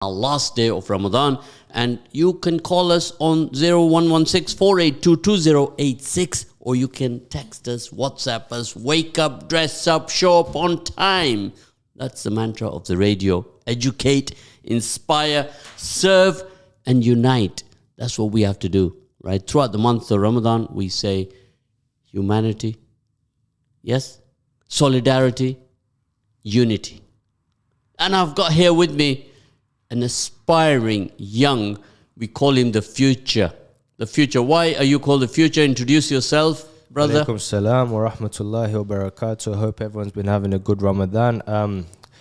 our last day of Ramadan, and you can call us on 0116-482-2086, or you can text us, WhatsApp us, wake up, dress up, show up on time. That's the mantra of the radio. Educate, inspire, serve, and unite. That's what we have to do, right? Throughout the month of Ramadan, we say humanity, yes, solidarity, unity. And I've got here with me an aspiring young, we call him the future. The future. Why are you called the future? Introduce yourself, brother. Alaikum salam wa rahmatullahi wa barakatuh. I hope everyone's been having a good Ramadan.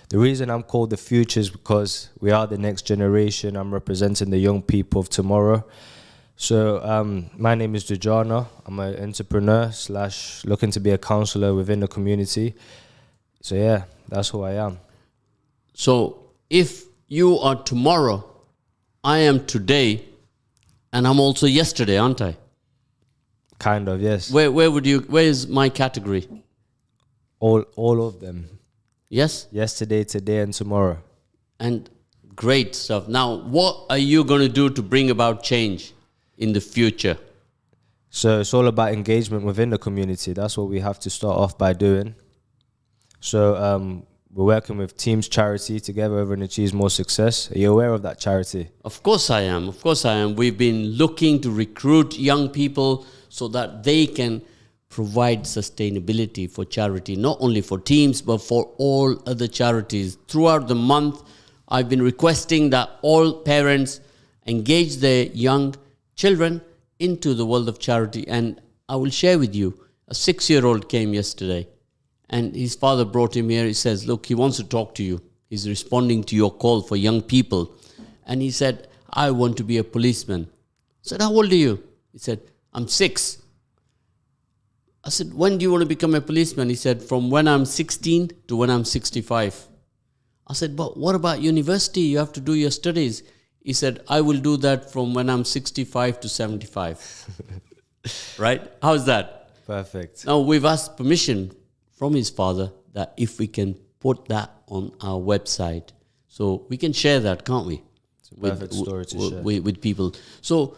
The reason I'm called the future is because we are the next generation. I'm representing the young people of tomorrow. So my name is Dujana. I'm an entrepreneur / looking to be a counselor within the community. So yeah, that's who I am. So if you are tomorrow, I am today, and I'm also yesterday, aren't I? Kind of, yes. Where is my category? All of them. Yes? Yesterday, today, and tomorrow. And great stuff. Now, what are you going to do to bring about change in the future? So it's all about engagement within the community. That's what we have to start off by doing. So we're working with Teams Charity together and achieve more success. Are you aware of that charity? Of course I am. Of course I am. We've been looking to recruit young people so that they can provide sustainability for charity, not only for Teams, but for all other charities. Throughout the month, I've been requesting that all parents engage their young children into the world of charity. And I will share with you, a 6-year-old came yesterday, and his father brought him here. He says, look, he wants to talk to you. He's responding to your call for young people. And he said, I want to be a policeman. I said, how old are you? He said, I'm 6. I said, when do you want to become a policeman? He said, from when I'm 16 to when I'm 65. I said, but what about university? You have to do your studies. He said, I will do that from when I'm 65 to 75. Right? How's that? Perfect. Now, we've asked permission from his father that if we can put that on our website, so we can share that, can't we? It's a perfect story to share. With people. So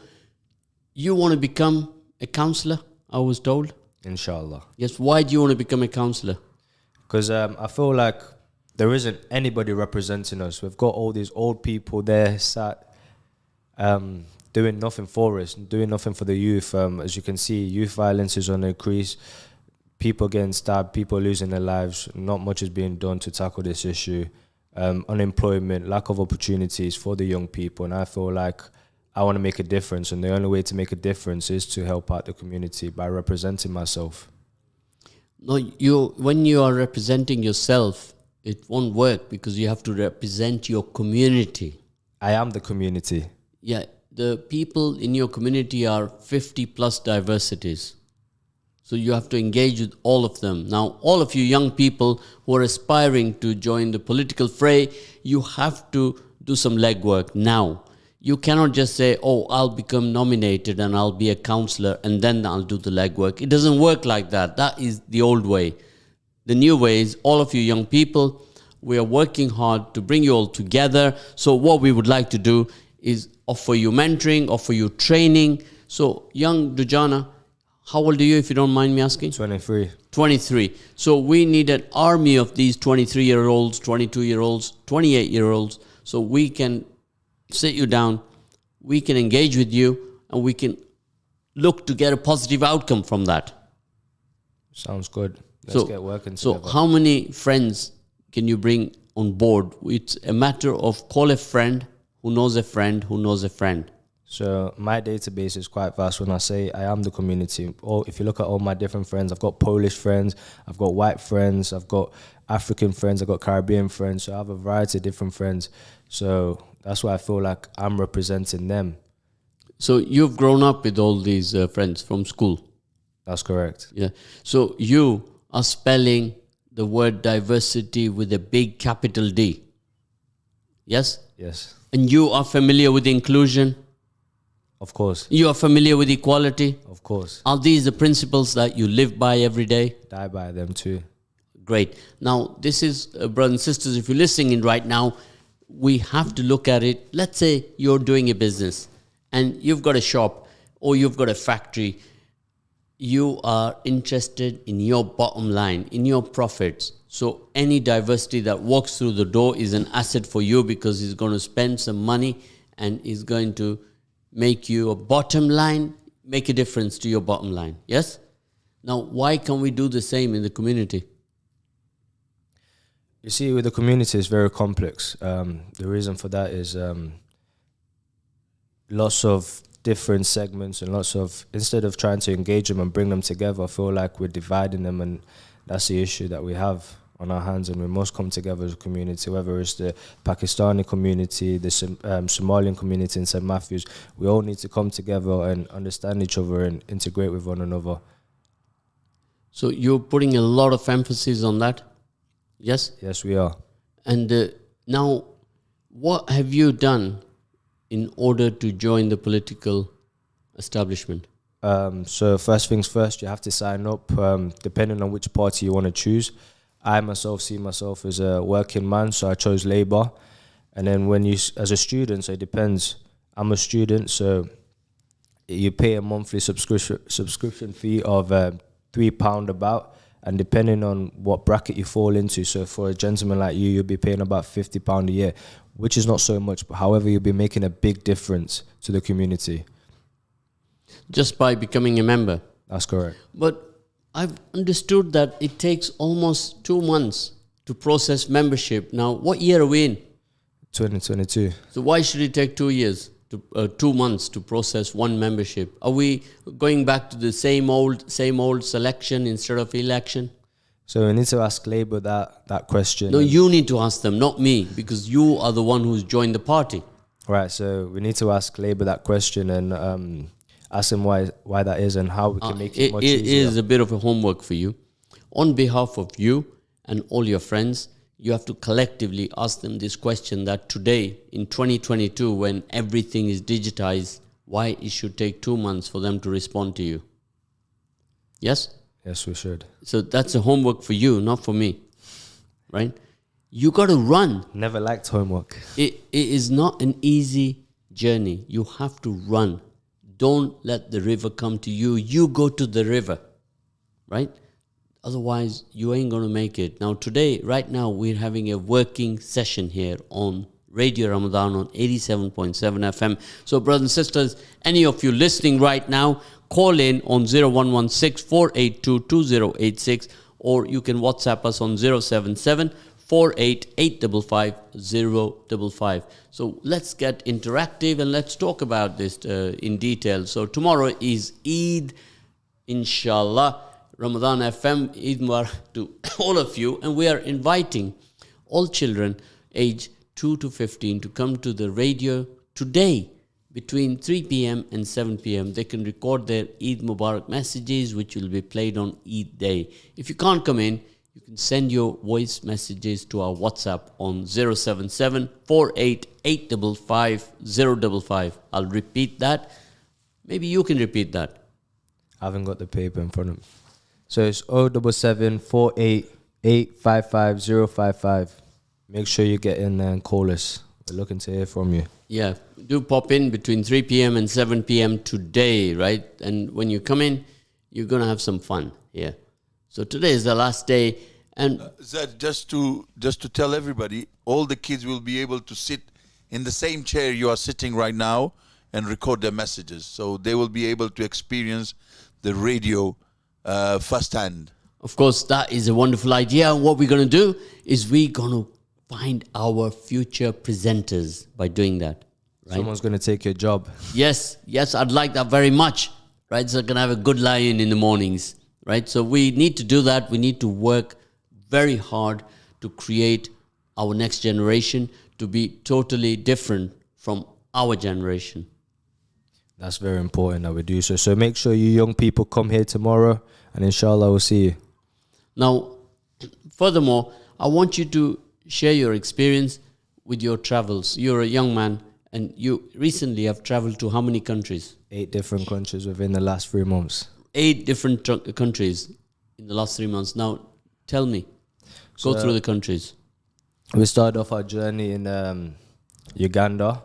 you want to become a counselor, I was told? Inshallah. Yes. Why do you want to become a counselor? Because I feel like there isn't anybody representing us. We've got all these old people there sat doing nothing for us, doing nothing for the youth. As you can see, youth violence is on the increase. People getting stabbed, people losing their lives. Not much is being done to tackle this issue. Unemployment, lack of opportunities for the young people. And I feel like I want to make a difference. And the only way to make a difference is to help out the community by representing myself. No, when you are representing yourself, it won't work because you have to represent your community. I am the community. Yeah, the people in your community are 50 plus diversities. So you have to engage with all of them. Now, all of you young people who are aspiring to join the political fray, you have to do some legwork now. You cannot just say, oh, I'll become nominated and I'll be a counselor and then I'll do the legwork. It doesn't work like that. That is the old way. The new way is all of you young people, we are working hard to bring you all together. So what we would like to do is offer you mentoring, offer you training. So young Dujana, how old are you, if you don't mind me asking? 23. 23. So we need an army of these 23-year-olds, 22-year-olds, 28-year-olds. So we can sit you down, we can engage with you, and we can look to get a positive outcome from that. Sounds good. Let's get working together. So how many friends can you bring on board? It's a matter of call a friend who knows a friend who knows a friend. So my database is quite vast. When I say I am the community, or if you look at all my different friends, I've got Polish friends, I've got white friends, I've got African friends, I've got Caribbean friends. So I have a variety of different friends. So that's why I feel like I'm representing them. So you've grown up with all these friends from school? That's correct. Yeah. So you are spelling the word diversity with a big capital D. Yes? Yes. And you are familiar with inclusion? Of course. You are familiar with equality? Of course. Are these the principles that you live by every day? Die by them too. Great. Now, this is, brothers and sisters, if you're listening in right now, we have to look at it. Let's say you're doing a business and you've got a shop or you've got a factory. You are interested in your bottom line, in your profits. So any diversity that walks through the door is an asset for you because he's going to spend some money and is going to make you a bottom line, make a difference to your bottom line. Yes? Now, why can't we do the same in the community? You see, with the community, it's very complex. The reason for that is lots of different segments and lots of, instead of trying to engage them and bring them together, I feel like we're dividing them, and that's the issue that we have on our hands, and we must come together as a community, whether it's the Pakistani community, the Somalian community in St. Matthews. We all need to come together and understand each other and integrate with one another. So you're putting a lot of emphasis on that? Yes? Yes, we are. And now, what have you done in order to join the political establishment? So first things first, you have to sign up, depending on which party you want to choose. I myself see myself as a working man, so I chose Labour. And then when you, as a student, so it depends. I'm a student, so you pay a monthly subscription fee of £3 about, and depending on what bracket you fall into, so for a gentleman like you, you'll be paying about £50 a year, which is not so much, but however, you'll be making a big difference to the community. Just by becoming a member? That's correct. But I've understood that it takes almost 2 months to process membership. Now, what year are we in? 2022. So why should it take 2 years, 2 months to process one membership? Are we going back to the same old selection instead of election? So we need to ask Labour that question. No, you need to ask them, not me, because you are the one who's joined the party. Right, so we need to ask Labour that question and ask them why that is and how we can make it much easier. It is a bit of a homework for you. On behalf of you and all your friends, you have to collectively ask them this question, that today, in 2022, when everything is digitized, why it should take 2 months for them to respond to you. Yes? Yes, we should. So that's a homework for you, not for me. Right? You got to run. Never liked homework. It is not an easy journey. You have to run. Don't let the river come to you. You go to the river. Right? Otherwise, you ain't going to make it. Now, today, right now, we're having a working session here on Radio Ramadan on 87.7 FM. So, brothers and sisters, any of you listening right now, call in on 0116 482 2086, or you can WhatsApp us on 077 488 55055. So, let's get interactive and let's talk about this in detail. So, tomorrow is Eid, inshallah. Ramadan FM, Eid Mubarak to all of you, and we are inviting all children age 2 to 15 to come to the radio today between 3 p.m. and 7 p.m. They can record their Eid Mubarak messages, which will be played on Eid day. If you can't come in, you can send your voice messages to our WhatsApp on 077 488 55055. I'll repeat that. Maybe you can repeat that. I haven't got the paper in front of me. So it's 077 488 55055. Make sure you get in there and call us. We're looking to hear from you. Yeah, do pop in between 3 p.m. and 7 p.m. today, right? And when you come in, you're going to have some fun here. So today is the last day. And Zed, just to tell everybody, all the kids will be able to sit in the same chair you are sitting right now and record their messages. So they will be able to experience the radio firsthand. of course, that is a wonderful idea. And what we're going to do is we're going to find our future presenters by doing that. Right? Someone's going to take your job. Yes, I'd like that very much. Right, so I can have a good lie-in in the mornings. Right, so we need to do that. We need to work very hard to create our next generation to be totally different from our generation. That's very important that we do so. So make sure you young people come here tomorrow, and inshallah we'll see you. Now, furthermore, I want you to share your experience with your travels. You're a young man, and you recently have traveled to how many countries? 8 different countries within the last 3 months. 8 different countries in the last 3 months. Now, tell me, go through the countries. We started off our journey in Uganda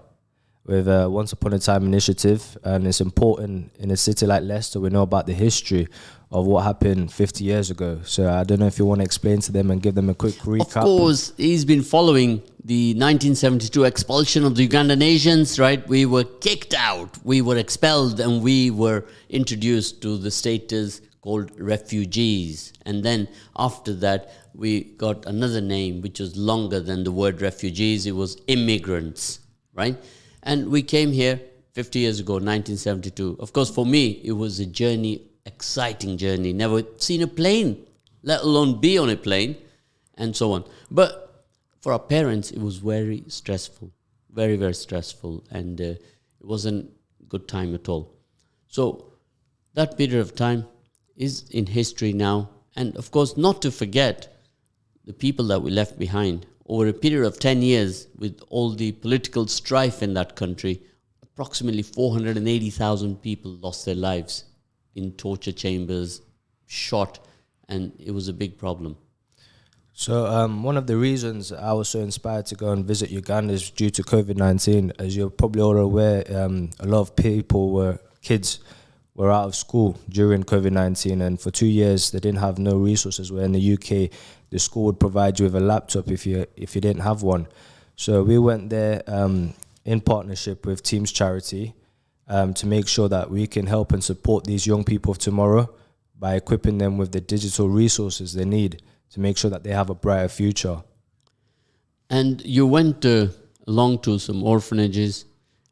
with Once Upon a Time initiative, and it's important in a city like Leicester. We know about the history of what happened 50 years ago. So I don't know if you want to explain to them and give them a quick recap. Of course, he's been following the 1972 expulsion of the Ugandan Asians, right? We were kicked out, we were expelled, and we were introduced to the status called refugees. And then after that, we got another name which was longer than the word refugees. It was immigrants, right? And we came here 50 years ago, 1972. Of course, for me, it was a journey, exciting journey. Never seen a plane, let alone be on a plane, and so on. But for our parents, it was very stressful, very, very stressful. And it wasn't a good time at all. So that period of time is in history now. And of course, not to forget the people that we left behind. Over a period of 10 years, with all the political strife in that country, approximately 480,000 people lost their lives in torture chambers, shot, and it was a big problem. So one of the reasons I was so inspired to go and visit Uganda is due to COVID-19. As you're probably all aware, a lot of kids were out of school during COVID-19, and for 2 years they didn't have no resources. Where in the UK, the school would provide you with a laptop if you didn't have one. So we went there in partnership with Teams Charity to make sure that we can help and support these young people of tomorrow by equipping them with the digital resources they need to make sure that they have a brighter future. And you went along to some orphanages,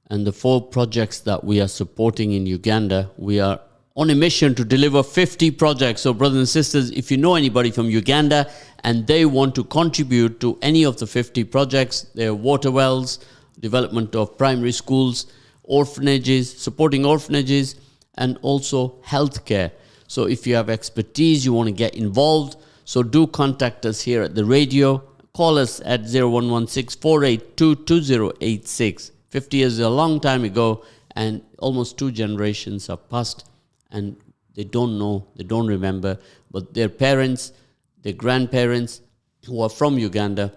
and the 4 projects that we are supporting in Uganda, we are on a mission to deliver 50 projects. So brothers and sisters, if you know anybody from Uganda and they want to contribute to any of the 50 projects, there are water wells, development of primary schools, orphanages, supporting orphanages, and also healthcare. So if you have expertise, you want to get involved, so do contact us here at the radio. Call us at 0116 482 2086. 50 years is a long time ago, and almost 2 generations have passed, and they don't know, they don't remember, but their parents, their grandparents who are from Uganda,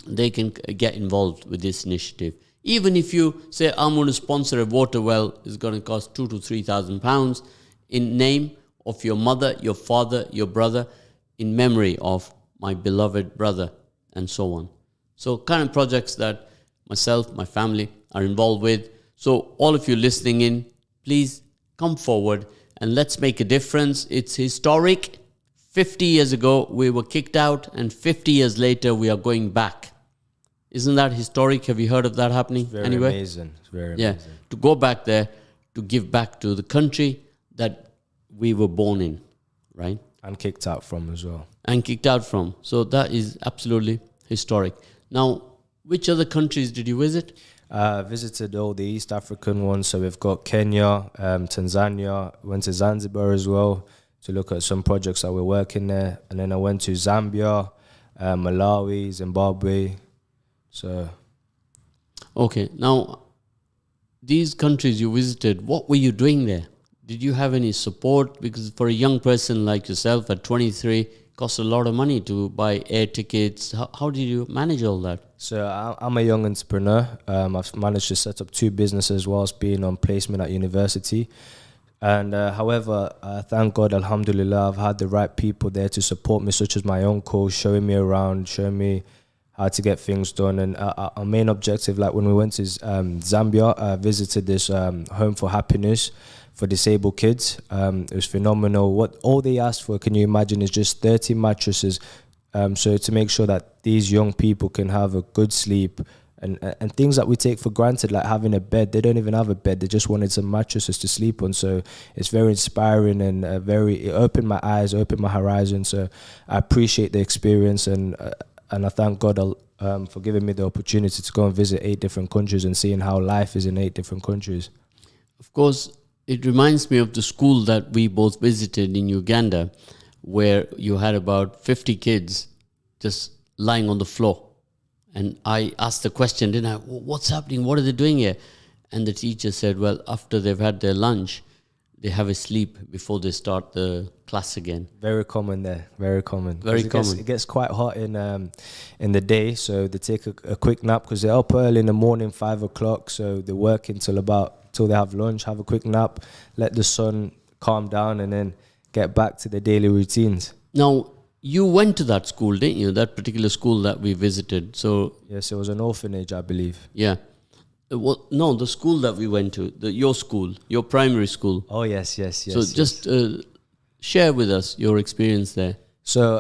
they can get involved with this initiative. Even if you say, I'm going to sponsor a water well, it's going to cost 2,000 to 3,000 pounds in name of your mother, your father, your brother, in memory of my beloved brother, and so on. So kind of projects that myself, my family are involved with. So all of you listening in, please come forward and let's make a difference. It's historic. 50 years ago, we were kicked out, and 50 years later, we are going back. Isn't that historic? Have you heard of that happening anywhere? Amazing. It's very amazing. To go back there, to give back to the country that we were born in, right? And kicked out from as well. And kicked out from. So that is absolutely historic. Now, which other countries did you visit? Visited all the East African ones. So we've got Kenya, Tanzania, went to Zanzibar as well to look at some projects that we're working there. And then I went to Zambia, Malawi, Zimbabwe. So. Okay. Now, these countries you visited, what were you doing there? Did you have any support? Because for a young person like yourself at 23, it costs a lot of money to buy air tickets. How did you manage all that? So I'm a young entrepreneur. I've managed to set up 2 businesses whilst being on placement at university. And however, thank God, alhamdulillah, I've had the right people there to support me, such as my uncle, showing me around, showing me how to get things done. And our main objective, like when we went to Zambia, I visited this home for happiness for disabled kids. It was phenomenal. What all they asked for, can you imagine, is just 30 mattresses. So to make sure that these young people can have a good sleep and things that we take for granted, like having a bed. They don't even have a bed. They just wanted some mattresses to sleep on. So it's very inspiring and it opened my eyes, opened my horizon. So I appreciate the experience and I thank God for giving me the opportunity to go and visit 8 different countries and seeing how life is in 8 different countries. Of course, it reminds me of the school that we both visited in Uganda, where you had about 50 kids just lying on the floor. And I asked the question, didn't I? What's happening? What are they doing here? And the teacher said, well, after they've had their lunch, they have a sleep before they start the class again. Very common there. Very common. Very common. It gets quite hot in the day, so they take a quick nap because they're up early in the morning, 5 o'clock. So they work till they have lunch, have a quick nap, let the sun calm down, and then get back to the daily routines. Now, you went to that school, didn't you? That particular school that we visited. So Yes, it was an orphanage, I believe. yeah. Well, no, the school that we went to, your school, your primary school. Oh yes. So just share with us your experience there. So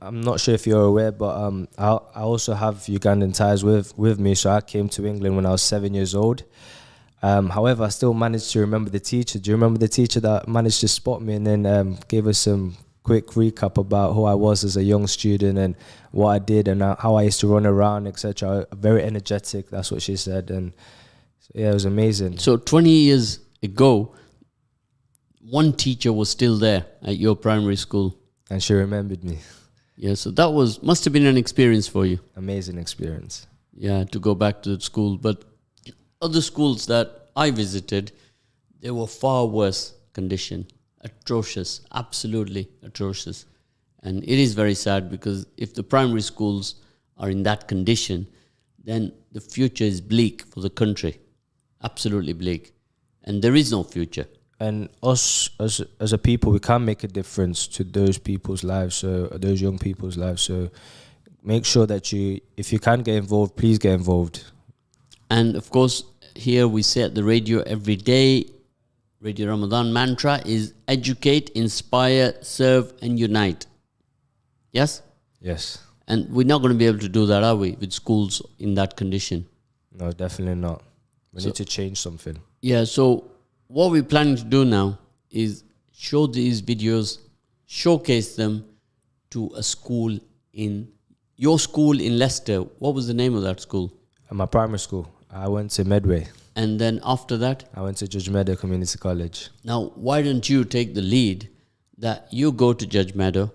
I'm not sure if you're aware, but I also have Ugandan ties with me. So I came to England when I was 7 years old. However, I still managed to remember the teacher. Do you remember the teacher that managed to spot me and then gave us some quick recap about who I was as a young student and what I did and how I used to run around, etc. Very energetic, that's what she said. And so, yeah, it was amazing. So 20 years ago, one teacher was still there at your primary school. And she remembered me. Yeah, so that must have been an experience for you. Amazing experience. Yeah, to go back to the school. But other schools that I visited, they were far worse condition. Atrocious, absolutely atrocious. And it is very sad because if the primary schools are in that condition, then the future is bleak for the country. Absolutely bleak. And there is no future. And us as a people, we can make a difference to those people's lives, so those young people's lives. So make sure that if you can get involved, please get involved. And of course, here we say at the radio every day, Radio Ramadan mantra is educate, inspire, serve and unite. Yes? Yes. And we're not going to be able to do that, are we, with schools in that condition? No, definitely not. We need to change something. Yeah, so what we're planning to do now is show these videos, showcase them to a school your school in Leicester. What was the name of that school? At my primary school, I went to Medway. And then after that? I went to Judge Meadow Community College. Now, why don't you take the lead that you go to Judge Meadow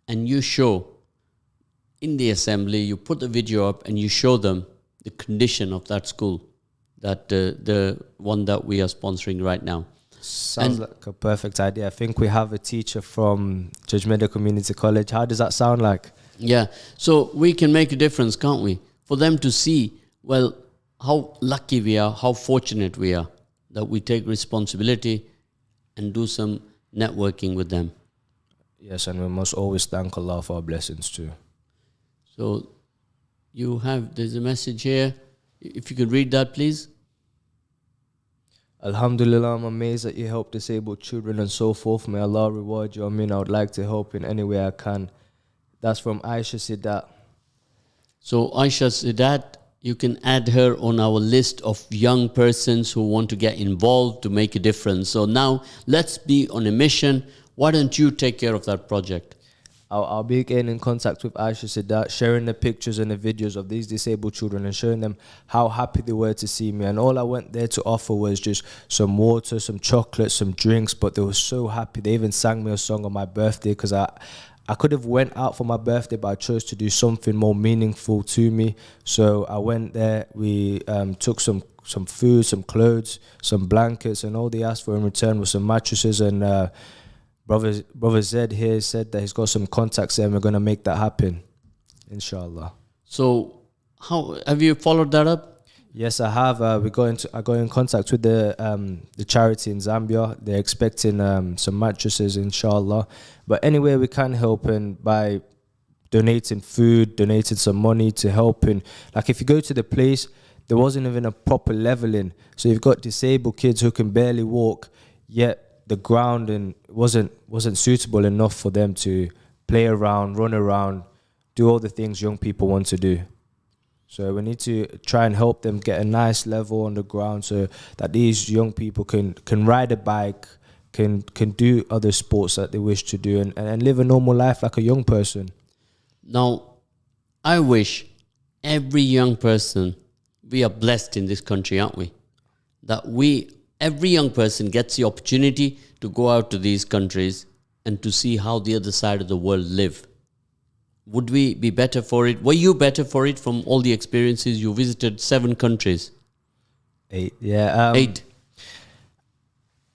and you show in the assembly, you put the video up and you show them the condition of that school, that the one that we are sponsoring right now. Sounds like a perfect idea. I think we have a teacher from Judge Meadow Community College. How does that sound like? Yeah, so we can make a difference, can't we? For them to see, well, how lucky we are, how fortunate we are that we take responsibility and do some networking with them. Yes, and we must always thank Allah for our blessings too. So there's a message here. If you could read that, please. Alhamdulillah, I'm amazed that you help disabled children and so forth. May Allah reward you. I mean, I would like to help in any way I can. That's from Aisha Sidat. So Aisha Sidat, you can add her on our list of young persons who want to get involved to make a difference. So now let's be on a mission. Why don't you take care of that project? I'll be getting in contact with Aisha Sidat, sharing the pictures and the videos of these disabled children and showing them how happy they were to see me. And all I went there to offer was just some water, some chocolate, some drinks, but they were so happy. They even sang me a song on my birthday because I could have went out for my birthday, but I chose to do something more meaningful to me. So I went there, we took some food, some clothes, some blankets, and all they asked for in return was some mattresses. And Brother Zed here said that he's got some contacts there and we're going to make that happen, inshallah. So how have you followed that up? Yes, I have. I got in contact with the charity in Zambia. They're expecting some mattresses, inshallah. But anyway, we can help and by donating food, donating some money to help. And like if you go to the place, there wasn't even a proper leveling. So you've got disabled kids who can barely walk, yet the ground and wasn't suitable enough for them to play around, run around, do all the things young people want to do. So we need to try and help them get a nice level on the ground so that these young people can ride a bike, can do other sports that they wish to do and live a normal life like a young person. Now, I wish every young person, we are blessed in this country, aren't we? That every young person gets the opportunity to go out to these countries and to see how the other side of the world live. Would we be better for it? Were you better for it from all the experiences? You visited 7 countries. 8, yeah. 8.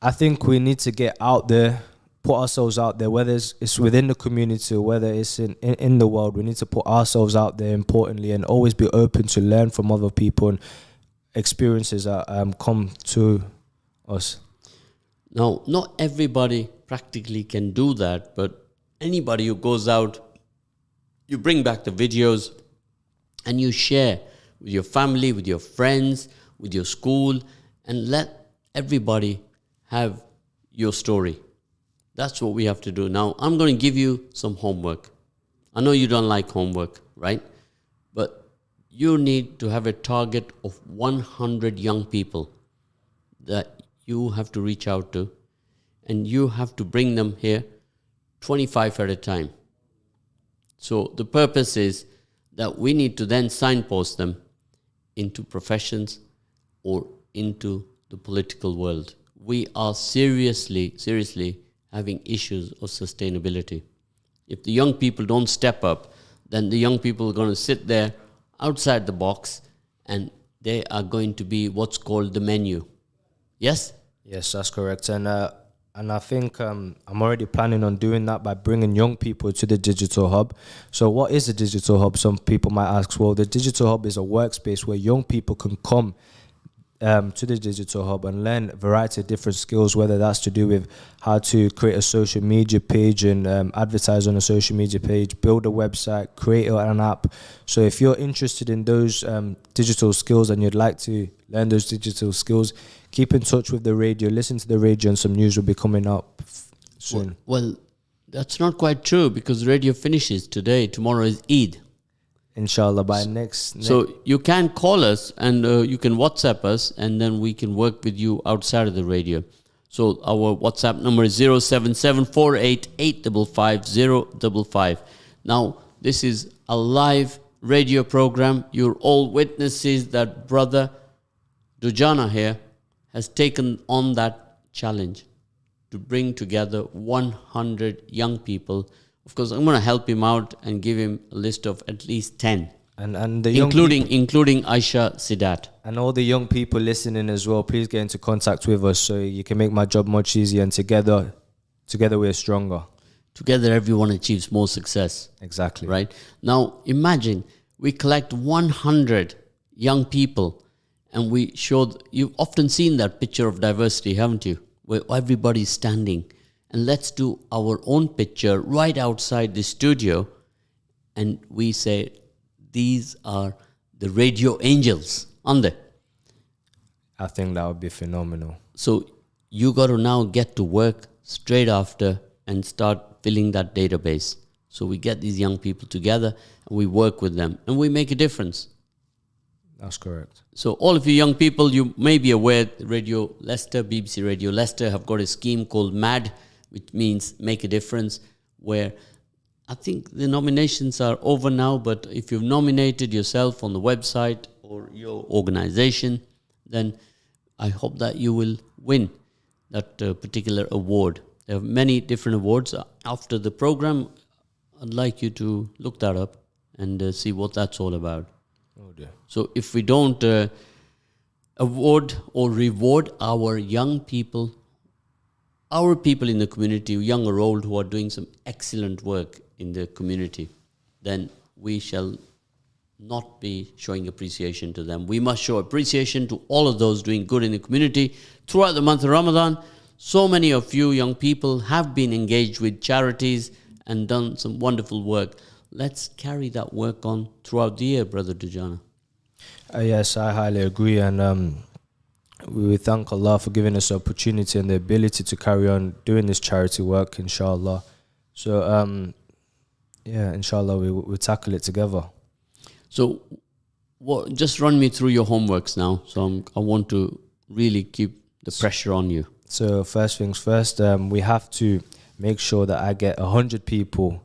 I think we need to get out there, put ourselves out there, whether it's within the community or whether it's in the world. We need to put ourselves out there importantly, and always be open to learn from other people and experiences that come to us. Now, not everybody practically can do that, but anybody who goes out, you bring back the videos and you share with your family, with your friends, with your school, and let everybody have your story. That's what we have to do. Now, I'm going to give you some homework. I know you don't like homework, right? But you need to have a target of 100 young people that you have to reach out to, and you have to bring them here 25 at a time. So the purpose is that we need to then signpost them into professions or into the political world. We are seriously having issues of sustainability. If the young people don't step up, then the young people are going to sit there outside the box, and they are going to be what's called the menu. Yes? Yes, that's correct. And I think I'm already planning on doing that by bringing young people to the Digital Hub. So what is the Digital Hub? Some people might ask. Well, the Digital Hub is a workspace where young people can come to the Digital Hub and learn a variety of different skills, whether that's to do with how to create a social media page and advertise on a social media page, build a website, create an app. So if you're interested in those digital skills and you'd like to learn those digital skills, keep in touch with the radio, listen to the radio, and some news will be coming up soon. Well, that's not quite true, because radio finishes today. Tomorrow is Eid. Inshallah, by next. So you can call us and you can WhatsApp us, and then we can work with you outside of the radio. So our WhatsApp number is 07748855055. Now, this is a live radio program. You're all witnesses that brother Dujana here has taken on that challenge to bring together 100 young people. Of course, I'm going to help him out and give him a list of at least 10. And the young including Aisha Sidat. And all the young people listening as well, please get into contact with us so you can make my job much easier, and together we're stronger. Together everyone achieves more success. Exactly. Right? Now, imagine we collect 100 young people, and we show, you've often seen that picture of diversity, haven't you? Where everybody's standing. And let's do our own picture right outside the studio, and we say, these are the radio angels, aren't they? I think that would be phenomenal. So you got to now get to work straight after and start filling that database. So we get these young people together and we work with them and we make a difference. That's correct. So all of you young people, you may be aware Radio Leicester, BBC Radio Leicester have got a scheme called MAD, which means Make a Difference, where I think the nominations are over now, but if you've nominated yourself on the website or your organization, then I hope that you will win that particular award. There are many different awards. After the program, I'd like you to look that up and see what that's all about. Oh dear. So if we don't award or reward our young people, our people in the community, young or old, who are doing some excellent work in the community, then we shall not be showing appreciation to them. We must show appreciation to all of those doing good in the community. Throughout the month of Ramadan, so many of you young people have been engaged with charities and done some wonderful work. Let's carry that work on throughout the year, Brother Dujana. Yes, I highly agree, and we thank Allah for giving us the opportunity and the ability to carry on doing this charity work, inshallah. So, inshallah, we'll tackle it together. So, just run me through your homeworks now. So, I want to really keep the pressure on you. So, first things first, we have to make sure that I get 100 people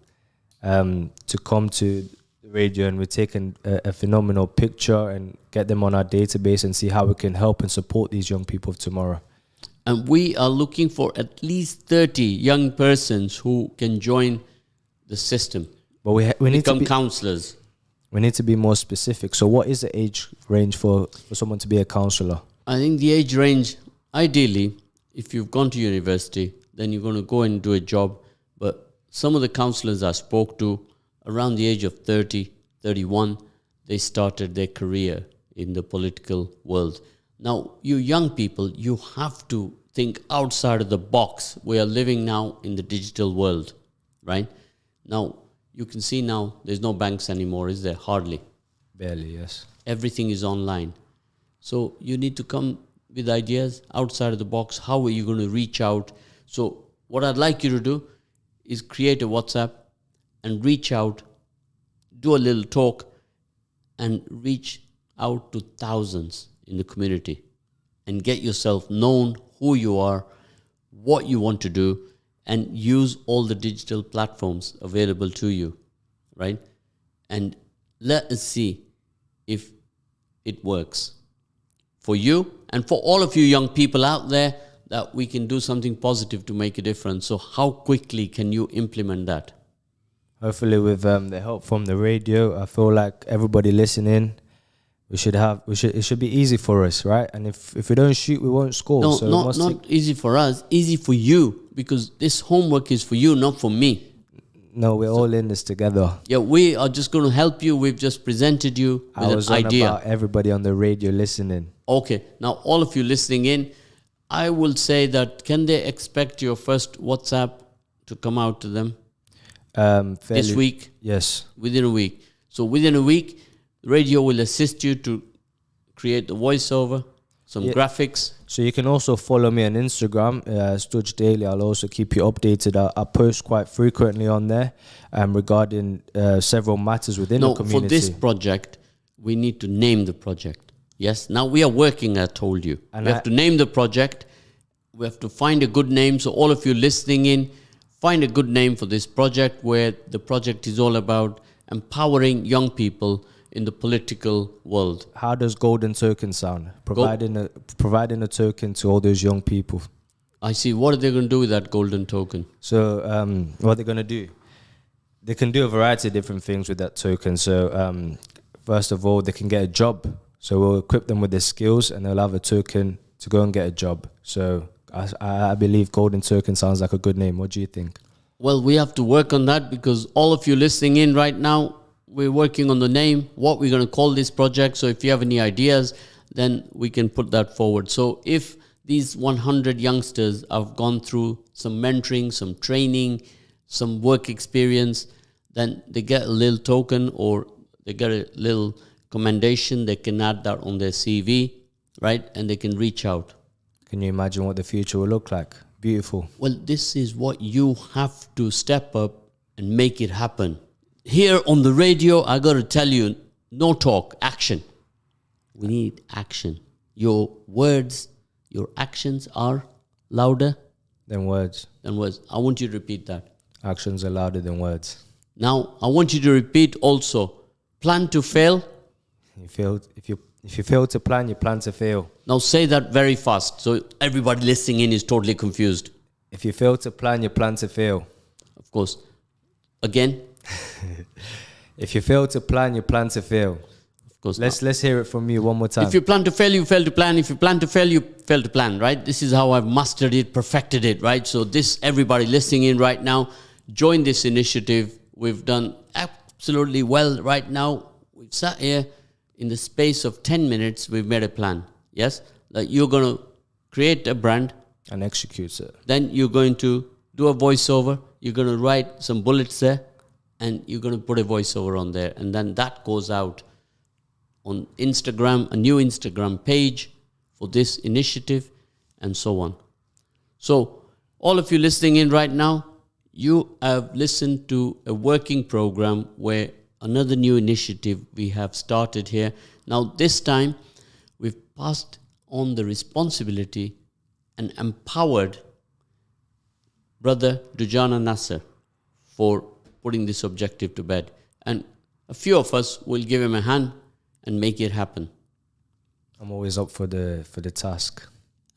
to come to the radio, and we're taking a phenomenal picture and get them on our database and see how we can help and support these young people of tomorrow. And we are looking for at least 30 young persons who can join the system. But we need to become counselors. We need to be more specific. So what is the age range for someone to be a counselor? I think the age range, ideally, if you've gone to university, then you're going to go and do a job. But some of the counselors I spoke to, around the age of 30, 31, they started their career in the political world. Now, you young people, you have to think outside of the box. We are living now in the digital world, right? Now, you can see now there's no banks anymore, is there? Hardly. Barely, yes. Everything is online. So you need to come with ideas outside of the box. How are you going to reach out? So what I'd like you to do is create a WhatsApp and reach out, do a little talk, and reach out to thousands in the community and get yourself known, who you are, what you want to do, and use all the digital platforms available to you, right? And let us see if it works for you and for all of you young people out there, that we can do something positive to make a difference. So how quickly can you implement that? Hopefully with the help from the radio, I feel like everybody listening, it should be easy for us, right? And if we don't shoot, we won't score. No, So not easy for us, easy for you, because this homework is for you, not for me. No, we're all in this together. Yeah, we are just going to help you. We've just presented you with an idea. About everybody on the radio listening. Okay, now all of you listening in, I will say that can they expect your first WhatsApp to come out to them this week? Yes. Within a week. So within a week, radio will assist you to create the voiceover, some graphics. So you can also follow me on Instagram, Stuj Daily. I'll also keep you updated. I post quite frequently on there regarding several matters within the community. For this project, we need to name the project. Yes, now we are working, I told you. And we have to name the project. We have to find a good name. So all of you listening in, find a good name for this project, where the project is all about empowering young people in the political world. How does Golden Token sound? Providing a token to all those young people. I see. What are they going to do with that golden token? So what they're going to do, they can do a variety of different things with that token. So first of all, they can get a job. So we'll equip them with their skills and they'll have a token to go and get a job. So I believe Golden Token sounds like a good name. What do you think? Well, we have to work on that, because all of you listening in right now, we're working on the name, what we're going to call this project. So if you have any ideas, then we can put that forward. So if these 100 youngsters have gone through some mentoring, some training, some work experience, then they get a little token or they get a little commendation. They can add that on their CV, right? And they can reach out. Can you imagine what the future will look like? Beautiful. Well, this is what you have to step up and make it happen. Here on the radio, I got to tell you, no talk, action. We need action. Your words, your actions are louder than words. I want you to repeat that. Actions are louder than words. Now, I want you to repeat also, plan to fail. If you fail to plan, you plan to fail. Now say that very fast, so everybody listening in is totally confused. If you fail to plan, you plan to fail. Of course. Again. If you fail to plan, you plan to fail. Of course. Let's hear it from you one more time. If you plan to fail, you fail to plan. If you plan to fail, you fail to plan, right? This is how I've mastered it, perfected it, right? So this, everybody listening in right now, join this initiative. We've done absolutely well right now. We've sat here in the space of 10 minutes, we've made a plan. Yes? Like you're going to create a brand. And execute it. Then you're going to do a voiceover. You're going to write some bullets there. And you're going to put a voiceover on there. And then that goes out on Instagram, a new Instagram page for this initiative, and so on. So all of you listening in right now, you have listened to a working program where another new initiative we have started here. Now this time, we've passed on the responsibility and empowered Brother Dujana Nasir for putting this objective to bed. And a few of us will give him a hand and make it happen. I'm always up for the task.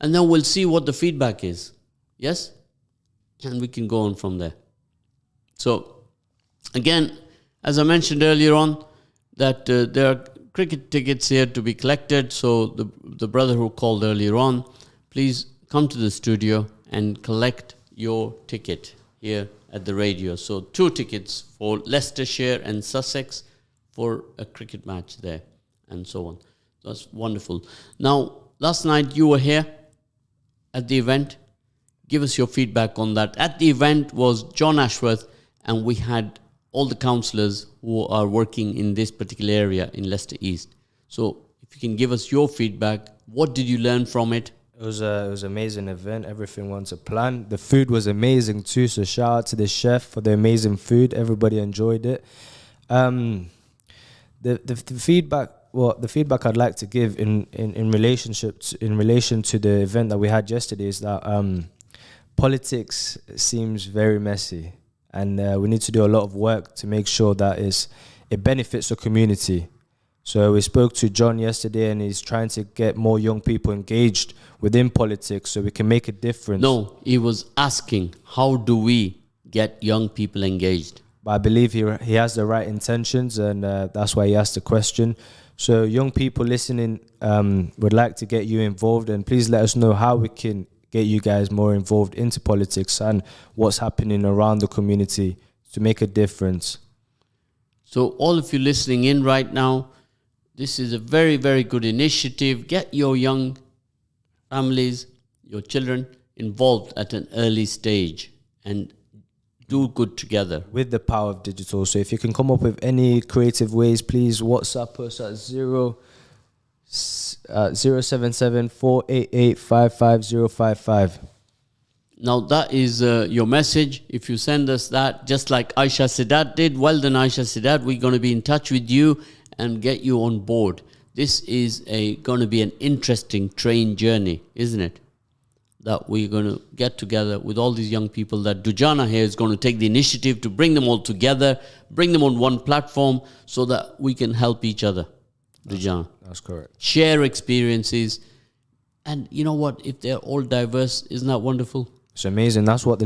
And then we'll see what the feedback is. Yes? And we can go on from there. So, again, as I mentioned earlier on, that there are cricket tickets here to be collected. So the brother who called earlier on, please come to the studio and collect your ticket here at the radio. So 2 tickets for Leicestershire and Sussex for a cricket match there and so on. That's wonderful. Now, last night you were here at the event. Give us your feedback on that. At the event was John Ashworth, and we had all the councillors who are working in this particular area in Leicester East. So if you can give us your feedback, what did you learn from it? It was an amazing event. Everything went to plan. The food was amazing too. So shout out to the chef for the amazing food. Everybody enjoyed it. The feedback. Well, the feedback I'd like to give in relation to the event that we had yesterday is that politics seems very messy, and we need to do a lot of work to make sure that it benefits the community. So we spoke to John yesterday, and he's trying to get more young people engaged within politics so we can make a difference. No, he was asking, how do we get young people engaged? But I believe he has the right intentions, and that's why he asked the question. So young people listening, would like to get you involved, and please let us know how we can get you guys more involved into politics and what's happening around the community to make a difference. So all of you listening in right now, this is a very, very good initiative. Get your young families, your children involved at an early stage and do good together. With the power of digital. So if you can come up with any creative ways, please WhatsApp us at 077-488-55055. Now that is your message. If you send us that, just like Aisha Sidat did, well done Aisha Sidat, we're going to be in touch with you and get you on board. This is going to be an interesting train journey, isn't it? That we're going to get together with all these young people, that Dujana here is going to take the initiative to bring them all together, bring them on one platform so that we can help each other. Dujana. That's correct. Share experiences. And you know what? If they're all diverse, isn't that wonderful? It's amazing. That's what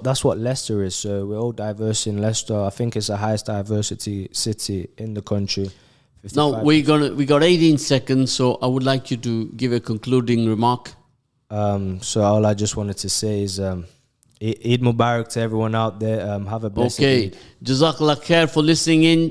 that's what Leicester is. So we're all diverse in Leicester. I think it's the highest diversity city in the country. Now we got 18 seconds, so I would like you to give a concluding remark. So all I just wanted to say is Eid Mubarak to everyone out there. Have a blessed Eid. Jazakallah khair for listening in.